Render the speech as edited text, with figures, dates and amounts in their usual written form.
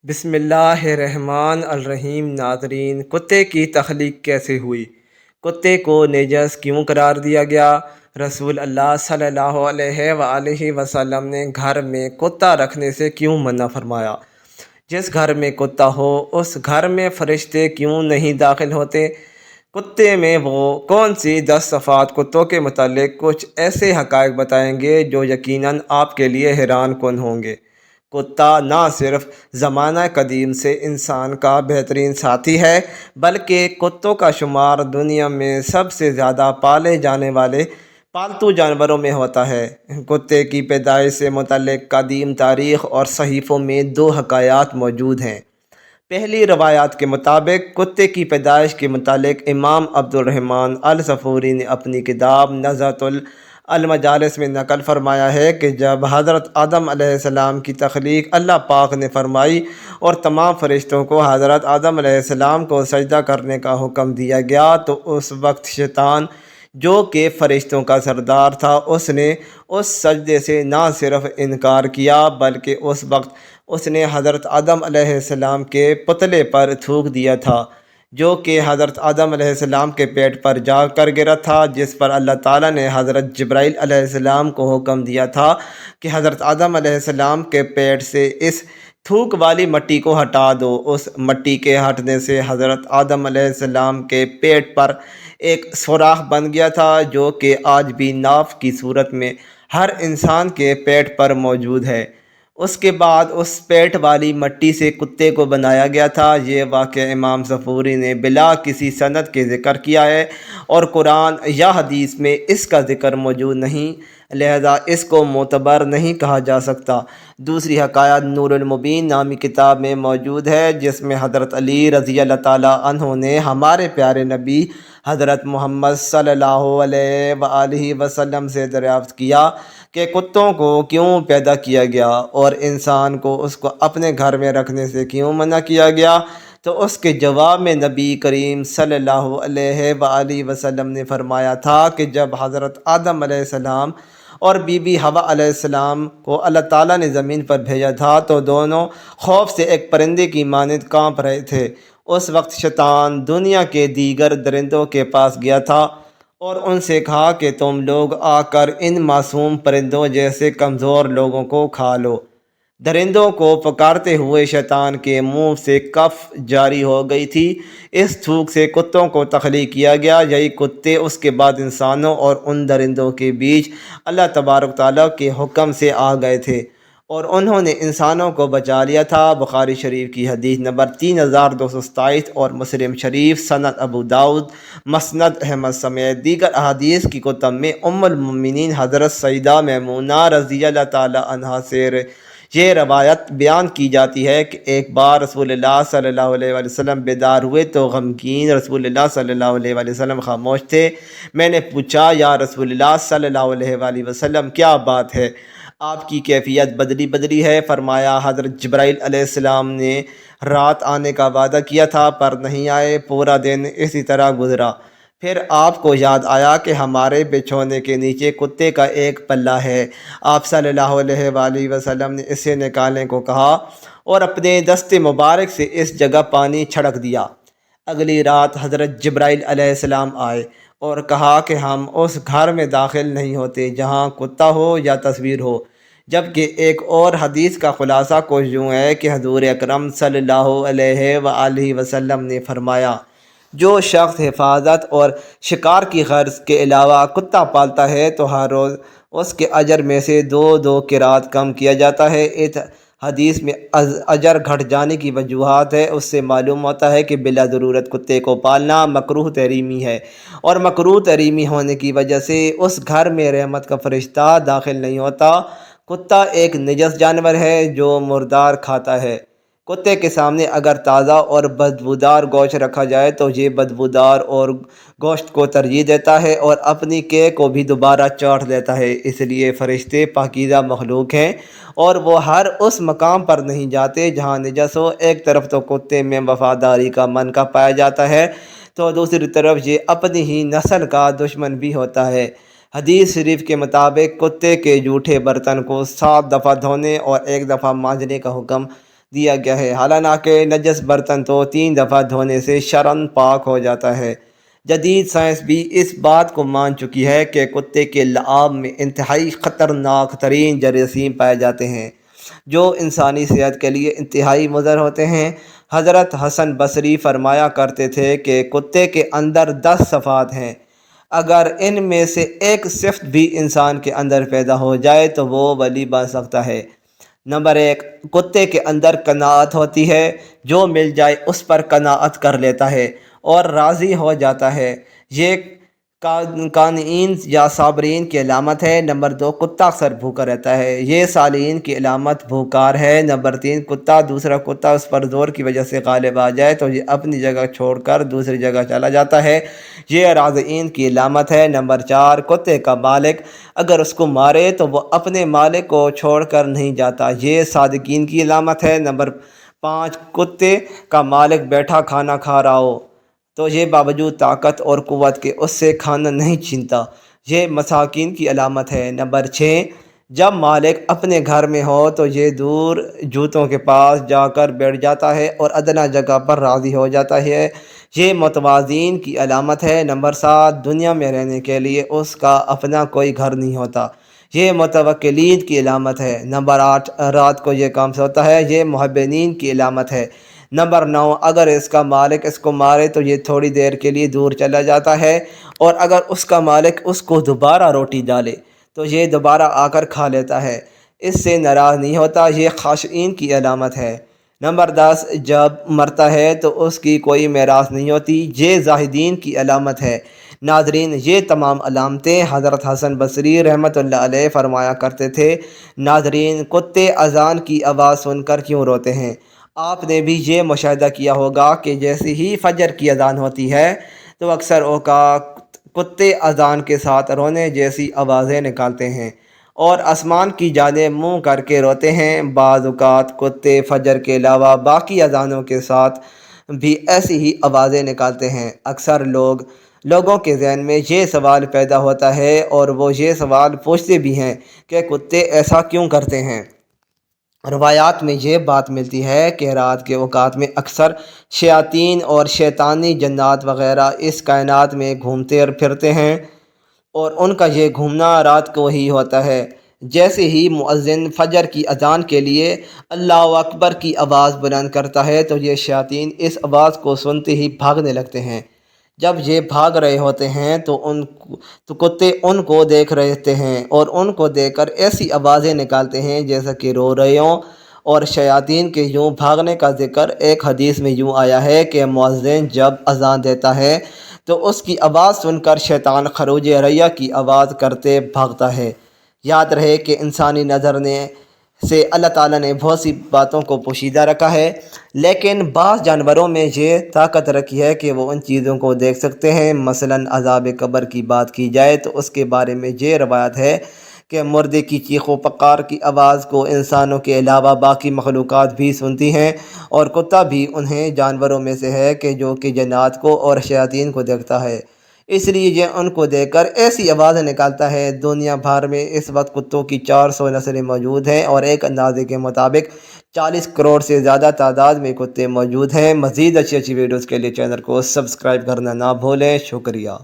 بسم اللہ الرحمن الرحیم۔ ناظرین، کتے کی تخلیق کیسے ہوئی؟ کتے کو نجس کیوں قرار دیا گیا؟ رسول اللہ صلی اللہ علیہ وآلہ وسلم نے گھر میں کتا رکھنے سے کیوں منع فرمایا؟ جس گھر میں کتا ہو اس گھر میں فرشتے کیوں نہیں داخل ہوتے؟ کتے میں وہ کون سی 10 صفات کتوں کے متعلق کچھ ایسے حقائق بتائیں گے جو یقیناً آپ کے لیے حیران کن ہوں گے۔ کتا نہ صرف زمانہ قدیم سے انسان کا بہترین ساتھی ہے بلکہ کتوں کا شمار دنیا میں سب سے زیادہ پالے جانے والے پالتو جانوروں میں ہوتا ہے۔ کتے کی پیدائش سے متعلق قدیم تاریخ اور صحیفوں میں 2 حکایات موجود ہیں۔ پہلی روایات کے مطابق کتے کی پیدائش کے متعلق امام عبد الرحمن الصفوری نے اپنی کتاب نزہۃ المجالس میں نقل فرمایا ہے کہ جب حضرت آدم علیہ السلام کی تخلیق اللہ پاک نے فرمائی اور تمام فرشتوں کو حضرت آدم علیہ السلام کو سجدہ کرنے کا حکم دیا گیا تو اس وقت شیطان جو کہ فرشتوں کا سردار تھا اس نے اس سجدے سے نہ صرف انکار کیا بلکہ اس وقت اس نے حضرت آدم علیہ السلام کے پتلے پر تھوک دیا تھا جو کہ حضرت آدم علیہ السلام کے پیٹ پر جا کر گرا تھا، جس پر اللہ تعالیٰ نے حضرت جبرائیل علیہ السلام کو حکم دیا تھا کہ حضرت آدم علیہ السلام کے پیٹ سے اس تھوک والی مٹی کو ہٹا دو۔ اس مٹی کے ہٹنے سے حضرت آدم علیہ السلام کے پیٹ پر ایک سوراخ بن گیا تھا جو کہ آج بھی ناف کی صورت میں ہر انسان کے پیٹ پر موجود ہے۔ اس کے بعد اس پیٹ والی مٹی سے کتے کو بنایا گیا تھا۔ یہ واقعہ امام صفوری نے بلا کسی سند کے ذکر کیا ہے اور قرآن یا حدیث میں اس کا ذکر موجود نہیں، لہذا اس کو معتبر نہیں کہا جا سکتا۔ دوسری حکایت نور المبین نامی کتاب میں موجود ہے جس میں حضرت علی رضی اللہ تعالیٰ عنہ نے ہمارے پیارے نبی حضرت محمد صلی اللہ علیہ وآلہ وسلم سے دریافت کیا کہ کتوں کو کیوں پیدا کیا گیا اور انسان کو اس کو اپنے گھر میں رکھنے سے کیوں منع کیا گیا؟ تو اس کے جواب میں نبی کریم صلی اللہ علیہ وآلہ وسلم نے فرمایا تھا کہ جب حضرت آدم علیہ السلام اور بی بی حوا علیہ السلام کو اللہ تعالیٰ نے زمین پر بھیجا تھا تو دونوں خوف سے ایک پرندے کی مانند کانپ رہے تھے۔ اس وقت شیطان دنیا کے دیگر درندوں کے پاس گیا تھا اور ان سے کہا کہ تم لوگ آ کر ان معصوم پرندوں جیسے کمزور لوگوں کو کھا لو۔ درندوں کو پکارتے ہوئے شیطان کے منہ سے کف جاری ہو گئی تھی۔ اس تھوک سے کتوں کو تخلیق کیا گیا۔ یہی کتے اس کے بعد انسانوں اور ان درندوں کے بیچ اللہ تبارک تعالیٰ کے حکم سے آ گئے تھے اور انہوں نے انسانوں کو بچا لیا تھا۔ بخاری شریف کی حدیث نمبر 3227 اور مسلم شریف سند ابو داؤد مسند احمد سمیت دیگر احادیث کی کتب میں ام المؤمنین حضرت سیدہ میمونہ رضی اللہ تعالی عنہا سے یہ روایت بیان کی جاتی ہے کہ ایک بار رسول اللہ صلی اللہ علیہ وآلہ وسلم بیدار ہوئے تو غمگین رسول اللہ صلی اللہ علیہ وآلہ وسلم خاموش تھے۔ میں نے پوچھا، یا رسول اللہ صلی اللہ علیہ وآلہ وسلم کیا بات ہے؟ آپ کی کیفیت بدلی ہے۔ فرمایا، حضرت جبرائیل علیہ السلام نے رات آنے کا وعدہ کیا تھا پر نہیں آئے، پورا دن اسی طرح گزرا۔ پھر آپ کو یاد آیا کہ ہمارے بچھونے کے نیچے کتے کا ایک پلہ ہے۔ آپ صلی اللہ علیہ وآلہ وسلم نے اسے نکالنے کو کہا اور اپنے دست مبارک سے اس جگہ پانی چھڑک دیا۔ اگلی رات حضرت جبرائیل علیہ السلام آئے اور کہا کہ ہم اس گھر میں داخل نہیں ہوتے جہاں کتا ہو یا تصویر ہو، جبکہ ایک اور حدیث کا خلاصہ کچھ یوں ہے کہ حضور اکرم صلی اللہ علیہ وآلہ وسلم نے فرمایا، جو شخص حفاظت اور شکار کی غرض کے علاوہ کتا پالتا ہے تو ہر روز اس کے اجر میں سے 2 قرات کم کیا جاتا ہے۔ اس حدیث میں اجر گھٹ جانے کی وجوہات ہے۔ اس سے معلوم ہوتا ہے کہ بلا ضرورت کتے کو پالنا مکروہ تحریمی ہے اور مکروہ تحریمی ہونے کی وجہ سے اس گھر میں رحمت کا فرشتہ داخل نہیں ہوتا۔ کتا ایک نجس جانور ہے جو مردار کھاتا ہے۔ کتے کے سامنے اگر تازہ اور بدبودار گوشت رکھا جائے تو یہ بدبودار اور گوشت کو ترجیح دیتا ہے اور اپنی کیک کو بھی دوبارہ چاٹ دیتا ہے۔ اس لیے فرشتے پاکیزہ مخلوق ہیں اور وہ ہر اس مقام پر نہیں جاتے جہاں نجس ہو۔ ایک طرف تو کتے میں وفاداری کا منکا پایا جاتا ہے تو دوسری طرف یہ اپنی ہی نسل کا دشمن بھی ہوتا ہے۔ حدیث شریف کے مطابق کتے کے جھوٹے برتن کو 7 دفعہ دھونے اور 1 دفعہ مانجنے کا حکم دیا گیا ہے، حالانکہ نجس برتن تو 3 دفعہ دھونے سے شرعاً پاک ہو جاتا ہے۔ جدید سائنس بھی اس بات کو مان چکی ہے کہ کتے کے لعاب میں انتہائی خطرناک ترین جراثیم پائے جاتے ہیں جو انسانی صحت کے لیے انتہائی مضر ہوتے ہیں۔ حضرت حسن بصری فرمایا کرتے تھے کہ کتے کے اندر 10 صفات ہیں، اگر ان میں سے ایک صفت بھی انسان کے اندر پیدا ہو جائے تو وہ ولی بن سکتا ہے۔ نمبر 1، کتے کے اندر قناعت ہوتی ہے، جو مل جائے اس پر قناعت کر لیتا ہے اور راضی ہو جاتا ہے، یہ قانعین یا صابرین کی علامت ہے۔ نمبر 2، کتا اکثر بھوکا رہتا ہے، یہ صالحین کی علامت بھوکار ہے۔ نمبر 3، دوسرا کتا اس پر زور کی وجہ سے غالب آ جائے تو یہ اپنی جگہ چھوڑ کر دوسری جگہ چلا جاتا ہے، یہ راضین کی علامت ہے۔ نمبر 4، کتے کا مالک اگر اس کو مارے تو وہ اپنے مالک کو چھوڑ کر نہیں جاتا، یہ صادقین کی علامت ہے۔ نمبر 5، کتے کا مالک بیٹھا کھانا کھا رہا ہو تو یہ باوجود طاقت اور قوت کے اس سے کھانا نہیں چھینتا، یہ مساکین کی علامت ہے۔ نمبر 6، جب مالک اپنے گھر میں ہو تو یہ دور جوتوں کے پاس جا کر بیٹھ جاتا ہے اور ادنیٰ جگہ پر راضی ہو جاتا ہے، یہ متوازین کی علامت ہے۔ نمبر 7، دنیا میں رہنے کے لیے اس کا اپنا کوئی گھر نہیں ہوتا، یہ متوکلین کی علامت ہے۔ نمبر 8، رات کو یہ کام سوتا ہے، یہ محبین کی علامت ہے۔ نمبر 9، اگر اس کا مالک اس کو مارے تو یہ تھوڑی دیر کے لیے دور چلا جاتا ہے، اور اگر اس کا مالک اس کو دوبارہ روٹی ڈالے تو یہ دوبارہ آ کر کھا لیتا ہے، اس سے ناراض نہیں ہوتا، یہ خاشعین کی علامت ہے۔ نمبر 10، جب مرتا ہے تو اس کی کوئی میراث نہیں ہوتی، یہ زاہدین کی علامت ہے۔ ناظرین، یہ تمام علامتیں حضرت حسن بصری رحمۃ اللہ علیہ فرمایا کرتے تھے۔ ناظرین، کتے اذان کی آواز سن کر کیوں روتے ہیں؟ آپ نے بھی یہ مشاہدہ کیا ہوگا کہ جیسے ہی فجر کی اذان ہوتی ہے تو اکثر اوقات کتے اذان کے ساتھ رونے جیسی آوازیں نکالتے ہیں اور آسمان کی جانب منہ کر کے روتے ہیں۔ بعض اوقات کتے فجر کے علاوہ باقی اذانوں کے ساتھ بھی ایسی ہی آوازیں نکالتے ہیں۔ اکثر لوگوں کے ذہن میں یہ سوال پیدا ہوتا ہے اور وہ یہ سوال پوچھتے بھی ہیں کہ کتے ایسا کیوں کرتے ہیں؟ روایات میں یہ بات ملتی ہے کہ رات کے اوقات میں اکثر شیاطین اور شیطانی جنات وغیرہ اس کائنات میں گھومتے پھرتے ہیں، اور ان کا یہ گھومنا رات کو ہی ہوتا ہے۔ جیسے ہی مؤذن فجر کی اذان کے لیے اللہ اکبر کی آواز بلند کرتا ہے تو یہ شیاطین اس آواز کو سنتے ہی بھاگنے لگتے ہیں۔ جب یہ بھاگ رہے ہوتے ہیں تو کتے ان کو دیکھ رہتے ہیں اور ان کو دیکھ کر ایسی آوازیں نکالتے ہیں جیسا کہ رو رہے ہوں، اور شیاطین کے یوں بھاگنے کا ذکر ایک حدیث میں یوں آیا ہے کہ مؤذن جب اذان دیتا ہے تو اس کی آواز سن کر شیطان خروج ریہ کی آواز کرتے بھاگتا ہے۔ یاد رہے کہ انسانی نظر سے اللہ تعالیٰ نے بہت سی باتوں کو پوشیدہ رکھا ہے، لیکن بعض جانوروں میں یہ طاقت رکھی ہے کہ وہ ان چیزوں کو دیکھ سکتے ہیں۔ مثلاً عذاب قبر کی بات کی جائے تو اس کے بارے میں یہ روایت ہے کہ مردے کی چیخ و پکار کی آواز کو انسانوں کے علاوہ باقی مخلوقات بھی سنتی ہیں، اور کتا بھی انہیں جانوروں میں سے ہے کہ جو کہ جنات کو اور شیاطین کو دیکھتا ہے، اس لیے یہ ان کو دیکھ کر ایسی آوازیں نکالتا ہے۔ دنیا بھر میں اس وقت کتوں کی 400 نسلیں موجود ہیں، اور ایک اندازے کے مطابق 40 کروڑ سے زیادہ تعداد میں کتے موجود ہیں۔ مزید اچھی ویڈیوز کے لیے چینل کو سبسکرائب کرنا نہ بھولیں۔ شکریہ۔